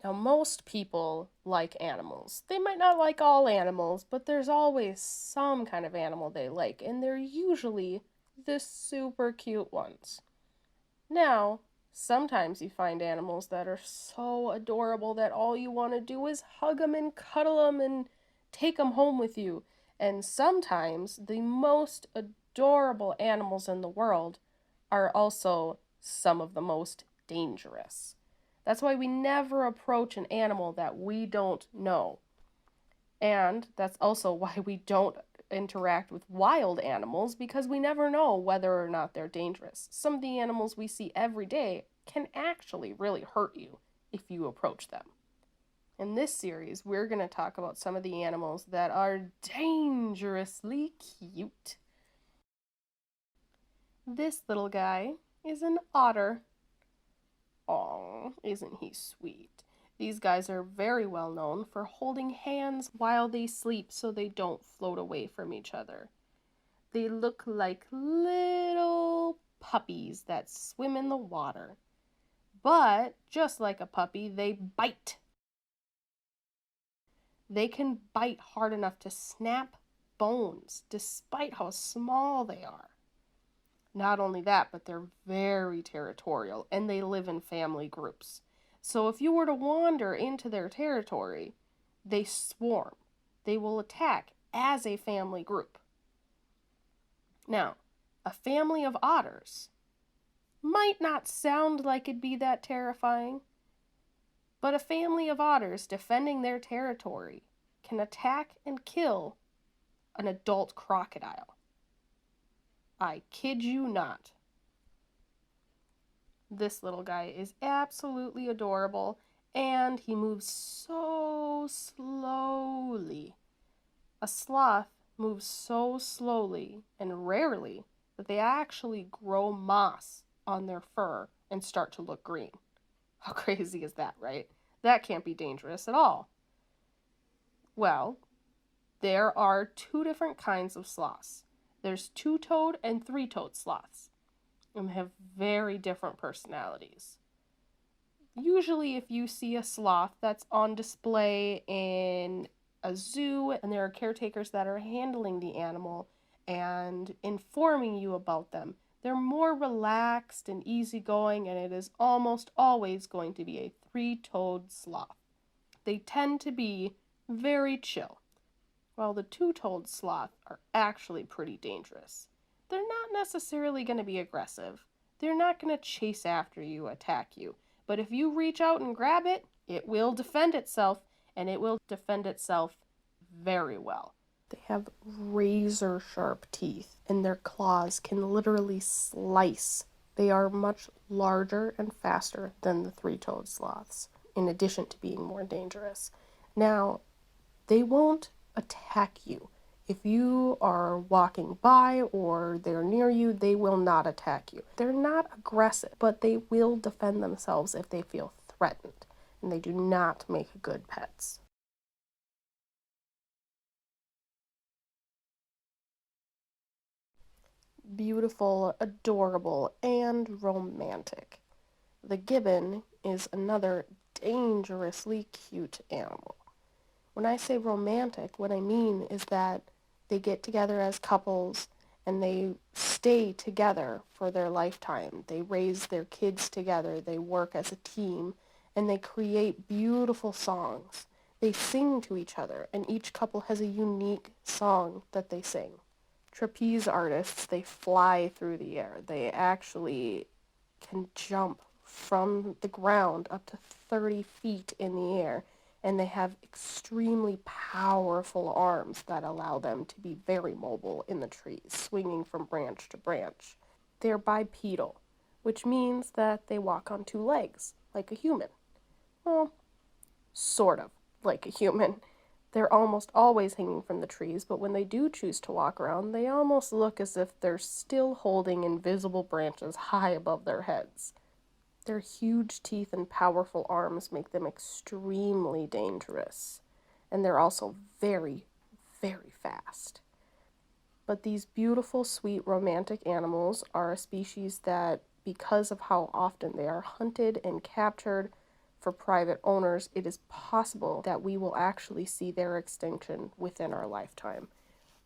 Now, most people like animals. They might not like all animals, but there's always some kind of animal they like, and they're usually the super cute ones. Now, sometimes you find animals that are so adorable that all you want to do is hug them and cuddle them and take them home with you. And sometimes the most adorable animals in the world are also some of the most dangerous. That's why we never approach an animal that we don't know. And that's also why we don't interact with wild animals, because we never know whether or not they're dangerous. Some of the animals we see every day can actually really hurt you if you approach them. In this series, we're going to talk about some of the animals that are dangerously cute. This little guy is an otter. Aw, isn't he sweet? These guys are very well known for holding hands while they sleep so they don't float away from each other. They look like little puppies that swim in the water. But, just like a puppy, they bite. They can bite hard enough to snap bones, despite how small they are. Not only that, but they're very territorial, and they live in family groups. So if you were to wander into their territory, they swarm. They will attack as a family group. Now, a family of otters might not sound like it'd be that terrifying, but a family of otters defending their territory can attack and kill an adult crocodile. I kid you not. This little guy is absolutely adorable, and he moves so slowly. A sloth moves so slowly and rarely that they actually grow moss on their fur and start to look green. How crazy is that, right? That can't be dangerous at all. Well, there are two different kinds of sloths. There's two-toed and three-toed sloths, and they have very different personalities. Usually, if you see a sloth that's on display in a zoo and there are caretakers that are handling the animal and informing you about them, they're more relaxed and easygoing, and it is almost always going to be a three-toed sloth. They tend to be very chill, while the two-toed sloth are actually pretty dangerous. They're not necessarily going to be aggressive. They're not going to chase after you, attack you. But if you reach out and grab it, it will defend itself, and it will defend itself very well. They have razor-sharp teeth, and their claws can literally slice. They are much larger and faster than the three-toed sloths, in addition to being more dangerous. Now, they won't attack you. If you are walking by or they're near you, they will not attack you. They're not aggressive, but they will defend themselves if they feel threatened, and they do not make good pets. Beautiful, adorable, and romantic. The gibbon is another dangerously cute animal. When I say romantic, what I mean is that they get together as couples and they stay together for their lifetime. They raise their kids together, they work as a team, and they create beautiful songs. They sing to each other, and each couple has a unique song that they sing. Trapeze artists, they fly through the air. They actually can jump from the ground up to 30 feet in the air, and they have extremely powerful arms that allow them to be very mobile in the trees, swinging from branch to branch. They're bipedal, which means that they walk on two legs, like a human. Well, sort of like a human. They're almost always hanging from the trees, but when they do choose to walk around, they almost look as if they're still holding invisible branches high above their heads. Their huge teeth and powerful arms make them extremely dangerous, and they're also very, very fast. But these beautiful, sweet, romantic animals are a species that, because of how often they are hunted and captured, for private owners, it is possible that we will actually see their extinction within our lifetime.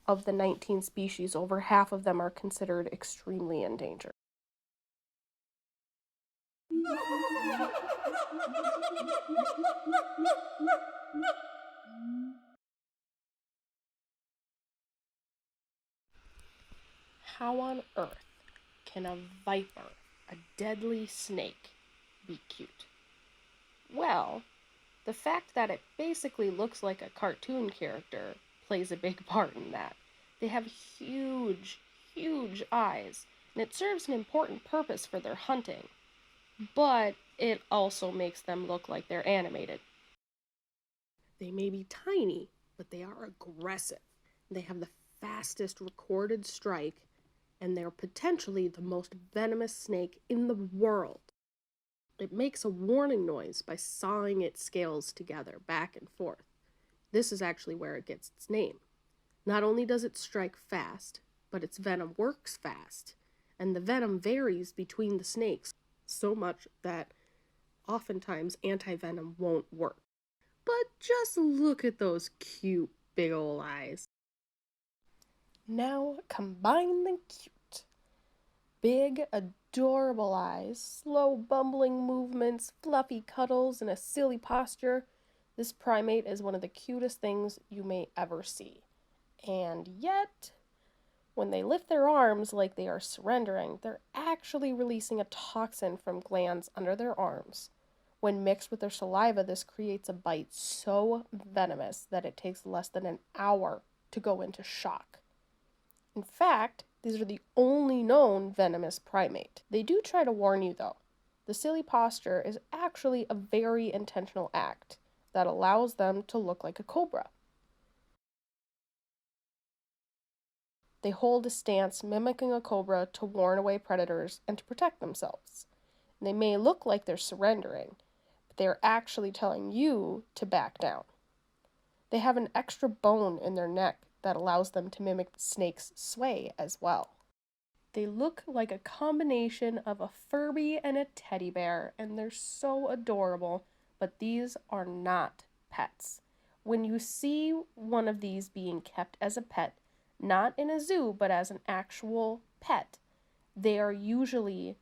Of the 19 species, over half of them are considered extremely endangered. How on earth can a viper, a deadly snake, be cute? Well, the fact that it basically looks like a cartoon character plays a big part in that. They have huge, huge eyes, and it serves an important purpose for their hunting, but it also makes them look like they're animated. They may be tiny, but they are aggressive. They have the fastest recorded strike, and they're potentially the most venomous snake in the world. It makes a warning noise by sawing its scales together back and forth. This is actually where it gets its name. Not only does it strike fast, but its venom works fast, and the venom varies between the snakes so much that oftentimes anti-venom won't work. But just look at those cute big ol' eyes. Now combine the cute. Big, adorable eyes, slow bumbling movements, fluffy cuddles, and a silly posture. This primate is one of the cutest things you may ever see. And yet, when they lift their arms like they are surrendering, they're actually releasing a toxin from glands under their arms. When mixed with their saliva, this creates a bite so venomous that it takes less than an hour to go into shock. In fact, these are the only known venomous primate. They do try to warn you, though. The silly posture is actually a very intentional act that allows them to look like a cobra. They hold a stance mimicking a cobra to warn away predators and to protect themselves. They may look like they're surrendering, but they're actually telling you to back down. They have an extra bone in their neck that allows them to mimic the snake's sway as well. They look like a combination of a Furbie and a teddy bear, and they're so adorable, but these are not pets. When you see one of these being kept as a pet, not in a zoo, but as an actual pet, they are usually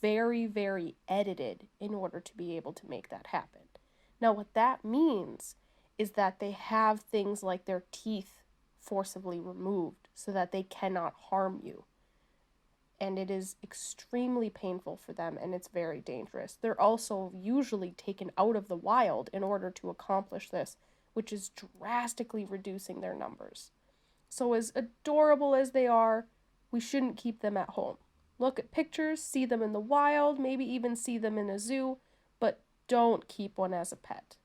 very, very edited in order to be able to make that happen. Now, what that means is that they have things like their teeth forcibly removed so that they cannot harm you. And it is extremely painful for them, and it's very dangerous. They're also usually taken out of the wild in order to accomplish this, which is drastically reducing their numbers. So as adorable as they are, we shouldn't keep them at home. Look at pictures, see them in the wild, maybe even see them in a zoo, but don't keep one as a pet.